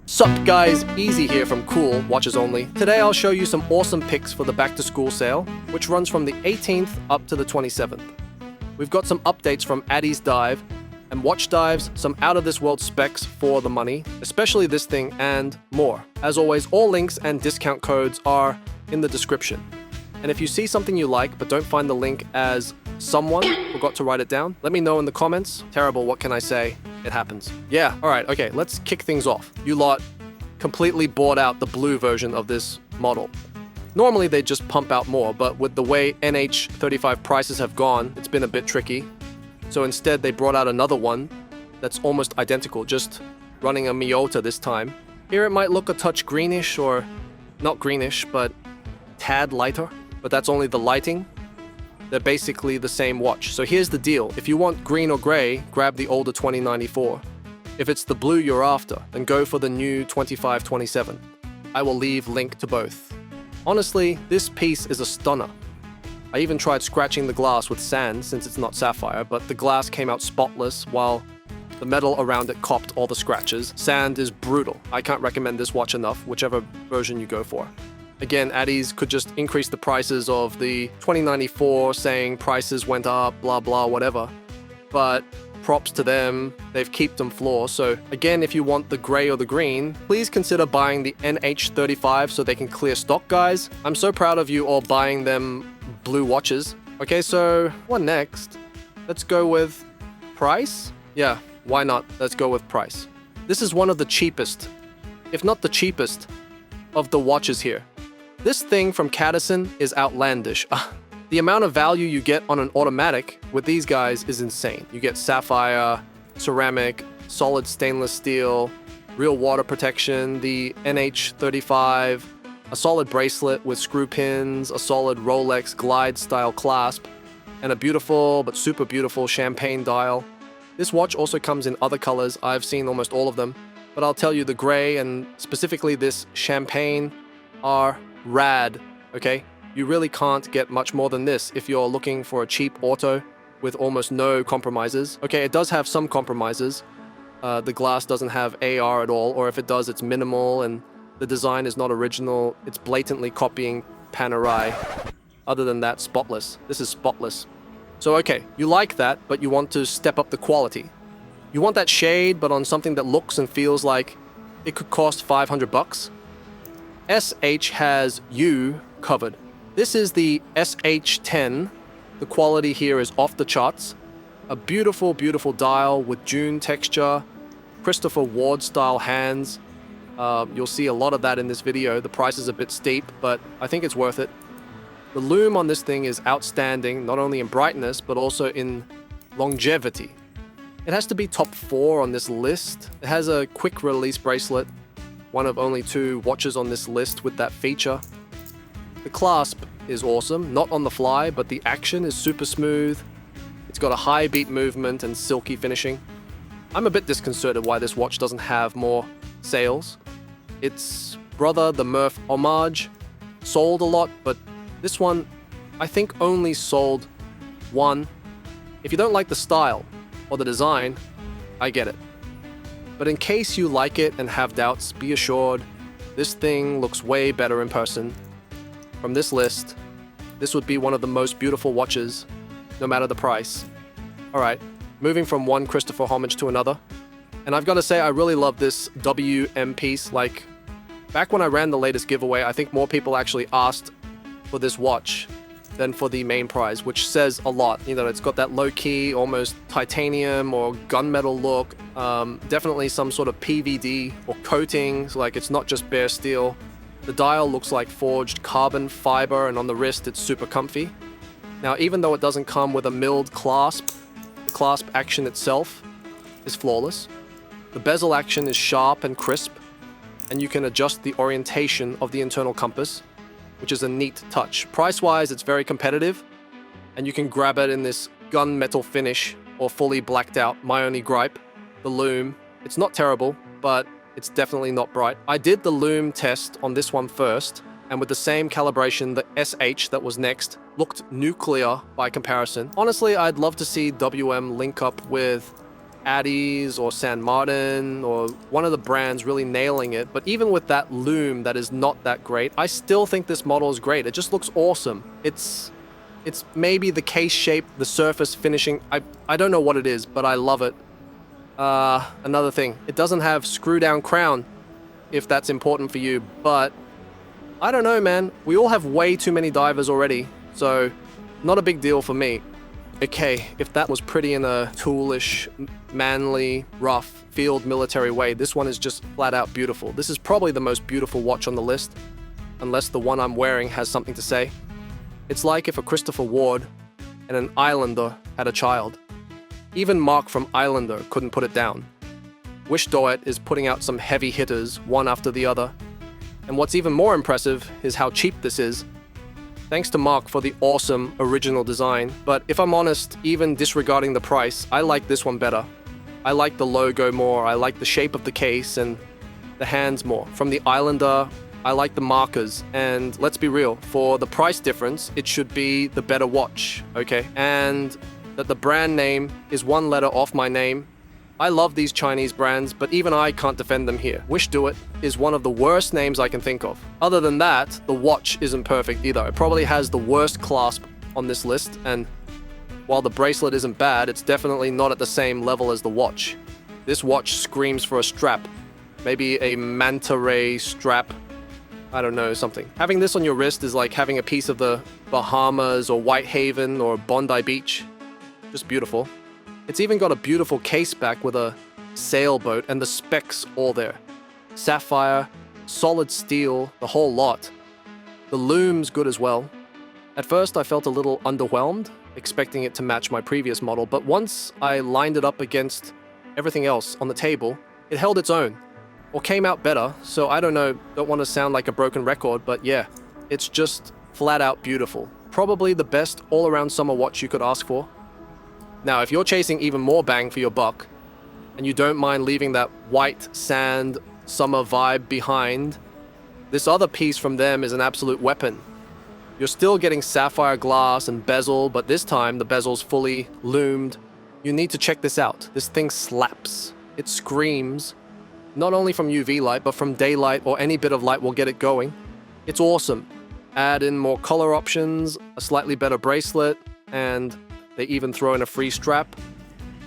Sup guys, Easy here from Cool Watches Only. Today I'll show you some awesome picks for the back to school sale, which runs from the 18th up to the 27th. We've got some updates from Addiesdive and Watchdives, some out of this world specs for the money, especially this thing and more. As always, all links and discount codes are in the description. And if you see something you like but don't find the link as someone forgot to write it down, let me know in the comments. Terrible, what can I say? It happens. Yeah, alright, okay, let's kick things off. You lot completely bought out the blue version of this model. Normally they just pump out more, but with the way NH35 prices have gone, it's been a bit tricky. So instead they brought out another one that's almost identical, just running a Miyota this time. Here it might look a touch greenish, or not greenish, but tad lighter, but that's only the lighting. They're basically the same watch. So here's the deal. If you want green or gray, grab the older 2094. If it's the blue you're after, then go for the new 2527. I will leave link to both. Honestly, this piece is a stunner. I even tried scratching the glass with sand since it's not sapphire, but the glass came out spotless while the metal around it copped all the scratches. Sand is brutal. I can't recommend this watch enough, whichever version you go for. Again, Addies could just increase the prices of the 2094, saying prices went up, blah blah, whatever. But props to them, they've kept them floor. So again, if you want the gray or the green, please consider buying the NH35 so they can clear stock, guys. I'm so proud of you all buying them blue watches. Okay, so what next? Let's go with price? Yeah, why not? Let's go with price. This is one of the cheapest, if not the cheapest, of the watches here. This thing from Cadisen is outlandish. The amount of value you get on an automatic with these guys is insane. You get sapphire, ceramic, solid stainless steel, real water protection, the NH35, a solid bracelet with screw pins, a solid Rolex glide style clasp, and a beautiful but super beautiful champagne dial. This watch also comes in other colors. I've seen almost all of them, but I'll tell you the gray and specifically this champagne are rad, okay? You really can't get much more than this if you're looking for a cheap auto with almost no compromises. Okay, it does have some compromises. The glass doesn't have AR at all, or if it does, it's minimal, and the design is not original. It's blatantly copying Panerai. Other than that, spotless. This is spotless. So okay, you like that, but you want to step up the quality. You want that shade, but on something that looks and feels like it could cost 500 bucks. SH has you covered. This is the SH10. The quality here is off the charts. A beautiful, beautiful dial with June texture, Christopher Ward style hands. You'll see a lot of that in this video. The price is a bit steep, but I think it's worth it. The lume on this thing is outstanding, not only in brightness, but also in longevity. It has to be top 4 on this list. It has a quick release bracelet, one of only 2 watches on this list with that feature. The clasp is awesome, not on the fly, but the action is super smooth. It's got a high beat movement and silky finishing. I'm a bit disconcerted why this watch doesn't have more sales. Its brother, the Murph Homage, sold a lot, but this one, I think only sold 1. If you don't like the style or the design, I get it. But in case you like it and have doubts, be assured, this thing looks way better in person. From this list, this would be one of the most beautiful watches, no matter the price. Alright, moving from one Christopher homage to another. And I've got to say, I really love this WM piece. Like, back when I ran the latest giveaway, I think more people actually asked for this watch than for the main prize, which says a lot. You know, it's got that low-key, almost titanium or gunmetal look. Definitely some sort of PVD or coating, so like it's not just bare steel. The dial looks like forged carbon fiber, and on the wrist it's super comfy. Now, even though it doesn't come with a milled clasp, the clasp action itself is flawless. The bezel action is sharp and crisp, and you can adjust the orientation of the internal compass, which is a neat touch. Price-wise, it's very competitive, and you can grab it in this gunmetal finish or fully blacked out. My only gripe, the lume. It's not terrible, but it's definitely not bright. I did the lume test on this one first, and with the same calibration, the SH that was next looked nuclear by comparison. Honestly, I'd love to see WM link up with Addies or San Martin or one of the brands really nailing it. But even with that lume that is not that great, I still think this model is great. It just looks awesome. It's maybe the case shape, the surface finishing. I don't know what it is, but I love it. Another thing, it doesn't have screw down crown, if that's important for you, but I don't know, man. We all have way too many divers already, so not a big deal for me. Okay, if that was pretty in a toolish, manly, rough, field military way, this one is just flat out beautiful. This is probably the most beautiful watch on the list, unless the one I'm wearing has something to say. It's like if a Christopher Ward and an Islander had a child. Even Mark from Islander couldn't put it down. Wishdoit is putting out some heavy hitters, one after the other. And what's even more impressive is how cheap this is. Thanks to Mark for the awesome original design, but if I'm honest, even disregarding the price, I like this one better. I like the logo more, I like the shape of the case and the hands more. From the Islander, I like the markers, and let's be real, for the price difference, it should be the better watch, okay? And that the brand name is one letter off my name. I love these Chinese brands, but even I can't defend them here. Wishdoit is one of the worst names I can think of. Other than that, the watch isn't perfect either. It probably has the worst clasp on this list, and while the bracelet isn't bad, it's definitely not at the same level as the watch. This watch screams for a strap. Maybe a manta ray strap. I don't know, something. Having this on your wrist is like having a piece of the Bahamas or Whitehaven or Bondi Beach. Just beautiful. It's even got a beautiful case back with a sailboat and the specs all there. Sapphire, solid steel, the whole lot. The lume's good as well. At first I felt a little underwhelmed, expecting it to match my previous model, but once I lined it up against everything else on the table, it held its own. Or came out better, so I don't know, don't want to sound like a broken record, but yeah, it's just flat out beautiful. Probably the best all-around summer watch you could ask for. Now, if you're chasing even more bang for your buck, and you don't mind leaving that white sand summer vibe behind, this other piece from them is an absolute weapon. You're still getting sapphire glass and bezel, but this time the bezel's fully lumed. You need to check this out. This thing slaps. It screams. Not only from UV light, but from daylight or any bit of light will get it going. It's awesome. Add in more color options, a slightly better bracelet, and they even throw in a free strap.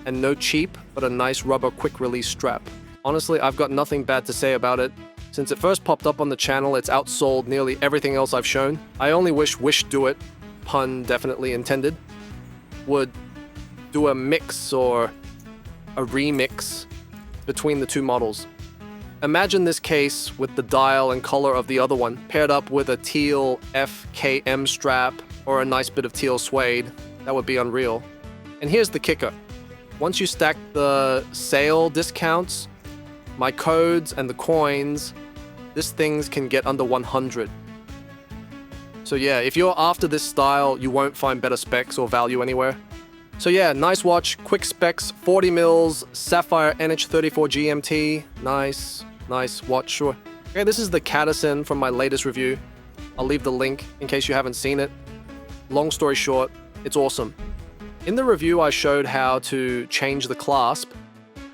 And no cheap, but a nice rubber quick release strap. Honestly, I've got nothing bad to say about it. Since it first popped up on the channel, it's outsold nearly everything else I've shown. I only wish Wishdoit, pun definitely intended, would do a mix or a remix between the two models. Imagine this case with the dial and color of the other one, paired up with a teal FKM strap or a nice bit of teal suede. That would be unreal. And here's the kicker. Once you stack the sale discounts, my codes, and the coins, this things can get under 100. So yeah, if you're after this style, you won't find better specs or value anywhere. So yeah, nice watch, quick specs, 40 mils, sapphire NH34 GMT, nice watch, sure. Okay, this is the Cadisen from my latest review. I'll leave the link in case you haven't seen it. Long story short, it's awesome. In the review, I showed how to change the clasp,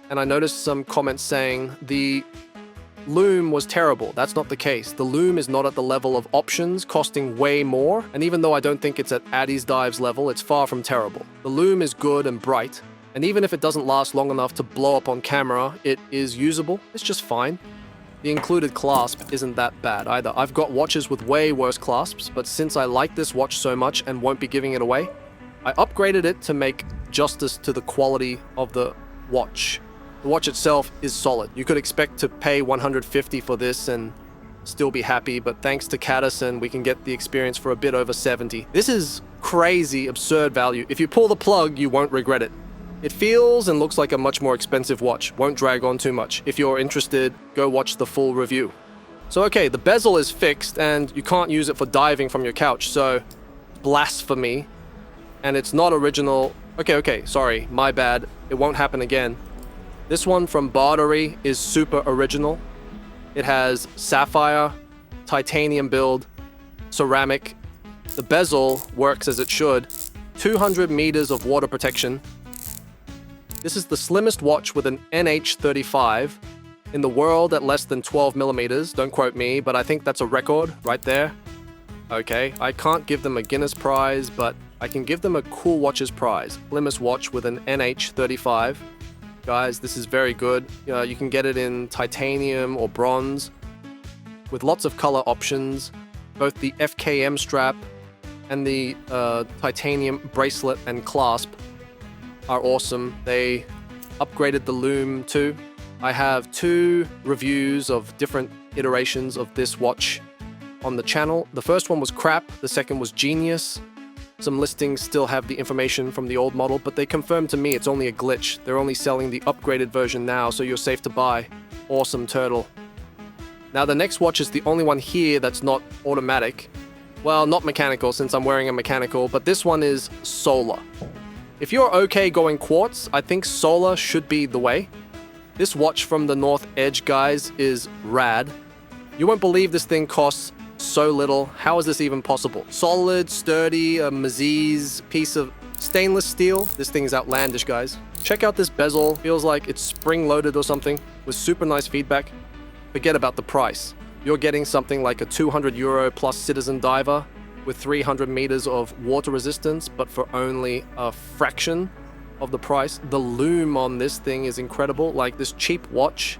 and I noticed some comments saying the lume was terrible. That's not the case. The lume is not at the level of options, costing way more, and even though I don't think it's at Addiesdive's level, it's far from terrible. The lume is good and bright, and even if it doesn't last long enough to blow up on camera, it is usable. It's just fine. The included clasp isn't that bad either. I've got watches with way worse clasps, but since I like this watch so much and won't be giving it away, I upgraded it to make justice to the quality of the watch. The watch itself is solid. You could expect to pay $150 for this and still be happy, but thanks to Cadisen, we can get the experience for a bit over $70. This is crazy, absurd value. If you pull the plug, you won't regret it. It feels and looks like a much more expensive watch. Won't drag on too much. If you're interested, go watch the full review. So okay, the bezel is fixed and you can't use it for diving from your couch, so blasphemy. And it's not original. Okay, sorry, my bad. It won't happen again. This one from Boderry is super original. It has sapphire, titanium build, ceramic. The bezel works as it should. 200 meters of water protection. This is the slimmest watch with an NH35 in the world at less than 12 millimeters. Don't quote me, but I think that's a record right there. Okay, I can't give them a Guinness prize, but I can give them a Cool Watches prize. Slimmest watch with an NH35. Guys, this is very good. You can get it in titanium or bronze with lots of color options. Both the FKM strap and the titanium bracelet and clasp are awesome. They upgraded the lume too. I have 2 reviews of different iterations of this watch on the channel. The first one was crap, the second was genius. Some listings still have the information from the old model, but they confirmed to me it's only a glitch. They're only selling the upgraded version now, so you're safe to buy. Awesome turtle. Now the next watch is the only one here that's not automatic. Well, not mechanical since I'm wearing a mechanical, but this one is solar. If you're okay going quartz, I think solar should be the way. This watch from the North Edge, guys, is rad. You won't believe this thing costs so little. How is this even possible? Solid, sturdy, a Maziz piece of stainless steel. This thing is outlandish, guys. Check out this bezel. Feels like it's spring-loaded or something with super nice feedback. Forget about the price. You're getting something like a €200 plus Citizen diver with 300 meters of water resistance, but for only a fraction of the price. The lume on this thing is incredible. Like, this cheap watch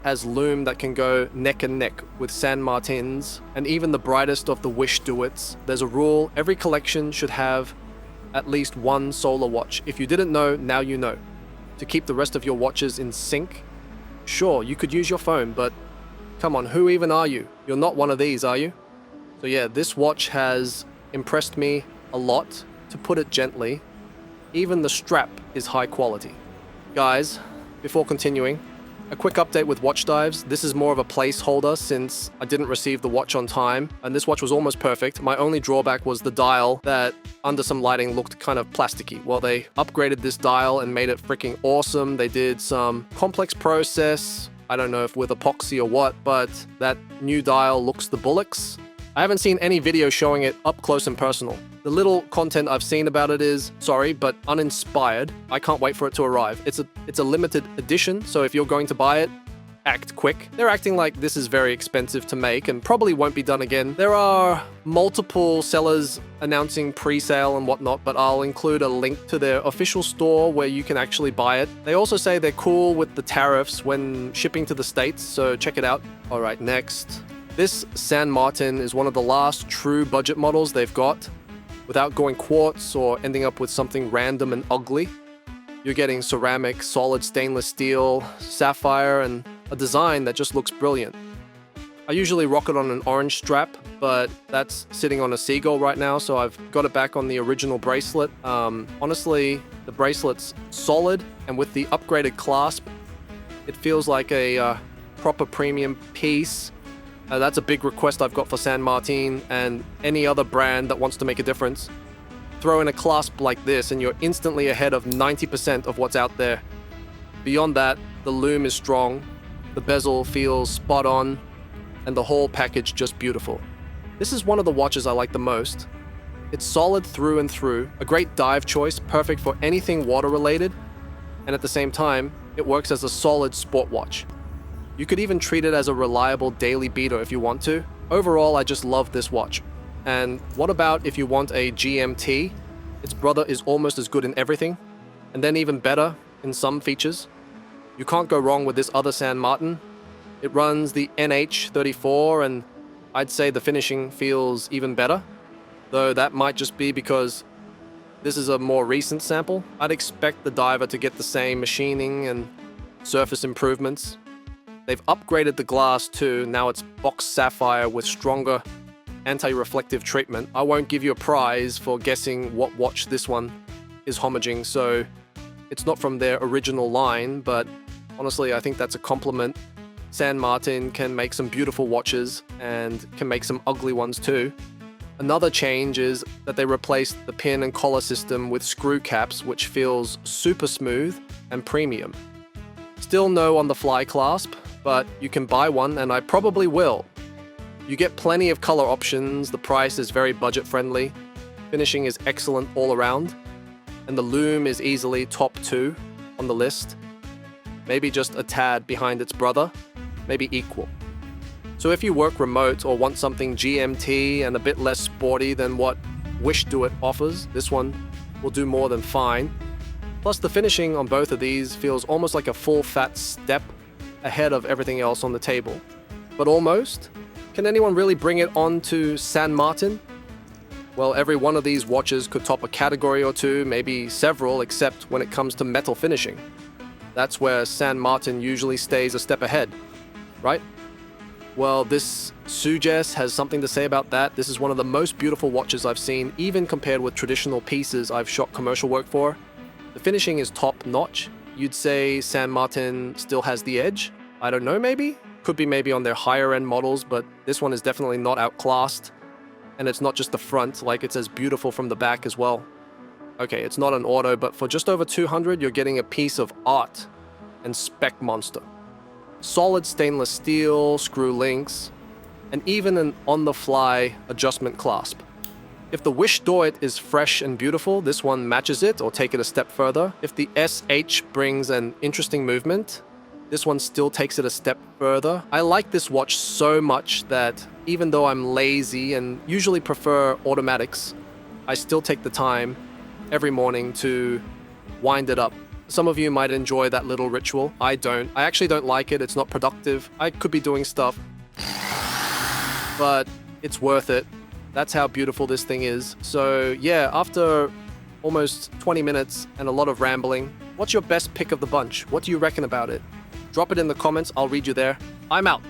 has lume that can go neck and neck with San Martins and even the brightest of the Wishdoits. There's a rule, every collection should have at least one solar watch. If you didn't know, now you know. To keep the rest of your watches in sync. Sure, you could use your phone, but come on, who even are you? You're not one of these, are you? So yeah, this watch has impressed me a lot, to put it gently. Even the strap is high quality. Guys, before continuing, a quick update with Watchdives. This is more of a placeholder since I didn't receive the watch on time, and this watch was almost perfect. My only drawback was the dial that under some lighting looked kind of plasticky. Well, they upgraded this dial and made it freaking awesome. They did some complex process, I don't know if with epoxy or what, but that new dial looks the bullocks. I haven't seen any video showing it up close and personal. The little content I've seen about it is, sorry, but uninspired. I can't wait for it to arrive. It's a limited edition, so if you're going to buy it, act quick. They're acting like this is very expensive to make and probably won't be done again. There are multiple sellers announcing pre-sale and whatnot, but I'll include a link to their official store where you can actually buy it. They also say they're cool with the tariffs when shipping to the States, so check it out. All right, next. This San Martin is one of the last true budget models they've got. Without going quartz or ending up with something random and ugly. You're getting ceramic, solid stainless steel, sapphire, and a design that just looks brilliant. I usually rock it on an orange strap, but that's sitting on a seagull right now, so I've got it back on the original bracelet. Honestly, the bracelet's solid, and with the upgraded clasp, it feels like a proper premium piece. That's a big request I've got for San Martin and any other brand that wants to make a difference. Throw in a clasp like this and you're instantly ahead of 90% of what's out there. Beyond that, the lume is strong, the bezel feels spot on, and the whole package just beautiful. This is one of the watches I like the most. It's solid through and through, a great dive choice, perfect for anything water related, and at the same time, it works as a solid sport watch. You could even treat it as a reliable daily beater if you want to. Overall, I just love this watch. And what about if you want a GMT? Its brother is almost as good in everything, and then even better in some features. You can't go wrong with this other San Martin. It runs the NH34, and I'd say the finishing feels even better, though that might just be because this is a more recent sample. I'd expect the diver to get the same machining and surface improvements. They've upgraded the glass too. Now it's boxed sapphire with stronger anti-reflective treatment. I won't give you a prize for guessing what watch this one is homaging, so it's not from their original line, but honestly, I think that's a compliment. San Martin can make some beautiful watches and can make some ugly ones too. Another change is that they replaced the pin and collar system with screw caps, which feels super smooth and premium. Still no on-the-fly clasp, but you can buy one, and I probably will. You get plenty of color options, the price is very budget-friendly, finishing is excellent all around, and the lume is easily top 2 on the list. Maybe just a tad behind its brother, maybe equal. So if you work remote or want something GMT and a bit less sporty than what Wishdoit offers, this one will do more than fine. Plus the finishing on both of these feels almost like a full fat step ahead of everything else on the table. But almost? Can anyone really bring it on to San Martin? Well, every one of these watches could top a category or two, maybe several, except when it comes to metal finishing. That's where San Martin usually stays a step ahead, right? Well, this Sugess has something to say about that. This is one of the most beautiful watches I've seen, even compared with traditional pieces I've shot commercial work for. The finishing is top-notch. You'd say San Martin still has the edge? I don't know, maybe? Could be maybe on their higher-end models, but this one is definitely not outclassed. And it's not just the front, like it's as beautiful from the back as well. Okay, it's not an auto, but for just over 200, you're getting a piece of art and spec monster. Solid stainless steel, screw links, and even an on-the-fly adjustment clasp. If the Wishdoit is fresh and beautiful, this one matches it or take it a step further. If the SH brings an interesting movement, this one still takes it a step further. I like this watch so much that even though I'm lazy and usually prefer automatics, I still take the time every morning to wind it up. Some of you might enjoy that little ritual. I don't. I actually don't like it. It's not productive. I could be doing stuff, but it's worth it. That's how beautiful this thing is. So yeah, after almost 20 minutes and a lot of rambling, what's your best pick of the bunch? What do you reckon about it? Drop it in the comments. I'll read you there. I'm out.